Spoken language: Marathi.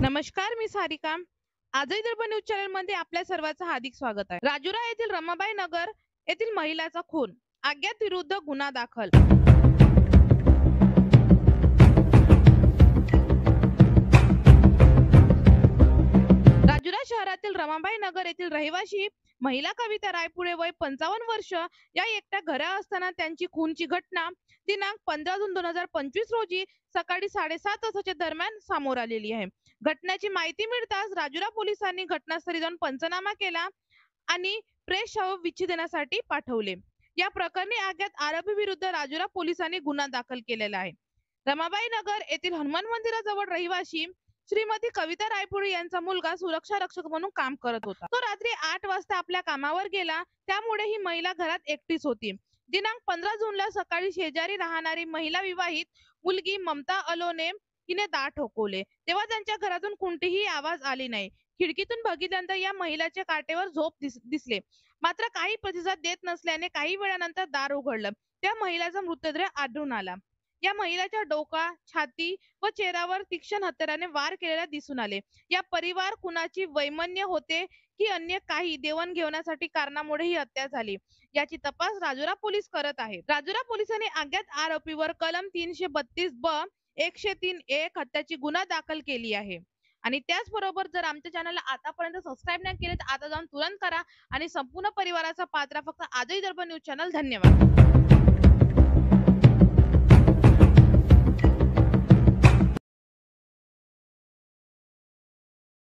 नमस्कार, मी सारिका। आजही दर्पण न्यूज चॅनल मध्ये आपल्या सर्वांचं हार्दिक स्वागत आहे। राजुरा येथील रमाबाई नगर येथील महिलाचा खून, अज्ञात विरुद्ध गुन्हा दाखल। राजुरा शहरातील रमाबाई नगर येथील रहिवासी महिला कविता रायपुरे वय 55 वर्ष या एकट्या घरा असताना त्यांची खूनची घटना दिनांक 15 जून 2025 रोजी सकाळी 7:30 वाजताच्या दरम्यान समोर आलेली आहे। घटनेची माहिती मिळताच राजुरा पोलिसांनी घटनास्थळी जाऊन पंचनामा केला आणि प्रेस शव विच्छेदनासाठी पाठवले। या प्रकरणी अज्ञात आरोपी विरुद्ध राजुरा पोलिसांनी गुन्हा दाखल केलेला आहे। रमाबाई नगर येथील हनुमान मंदिराजवळ रहिवासी श्रीमती कविता रायपुरे यांचा मुलगा सुरक्षा रक्षक म्हणून काम करत होता। तो रात्री 8 वाजता आपल्या कामावर गेला, त्यामुळे ही महिला घरात एकटीच होती। दिनांक 15 जूनला सकाळी शेजारी राहणारी महिला विवाहित मुलगी ममता अलोने हिने दार ठोकवले, तेव्हा त्यांच्या घरातून कोणतीही आवाज आली नाही। खिडकीतून बघितल्यानंतर या महिलेच्या काटेवर झोप दिसले, मात्र काही प्रतिसाद देत नसल्याने काही वेळानंतर दार उघडलं, त्या महिलेचा मृतदेह आढळून आला। या महिलेच्या डोका, छाती व चेहऱ्यावर तीक्ष्ण हत्याराने वार केलेले दिसून आले। या परिवार कुणाची वैमन्य होते की अन्य काही देवाणघेवाणीसाठी कारणामुळे ही हत्या झाली, याची तपास राजुरा पोलीस करत आहेत। राजुरा पोलिसांनी अज्ञात आरोपीवर कलम 332(ब)(103)(1) हत्याची गुन्हा दाखल केली आहे। आणि त्याचबरोबर जर आमच्या चॅनलला आतापर्यंत सबस्क्राईब नाही केले तर आता जाऊन तुरंत करा आणि संपूर्ण परिवाराचा पात्रा फक्त आजही दर्पण न्यूज चॅनल। धन्यवाद।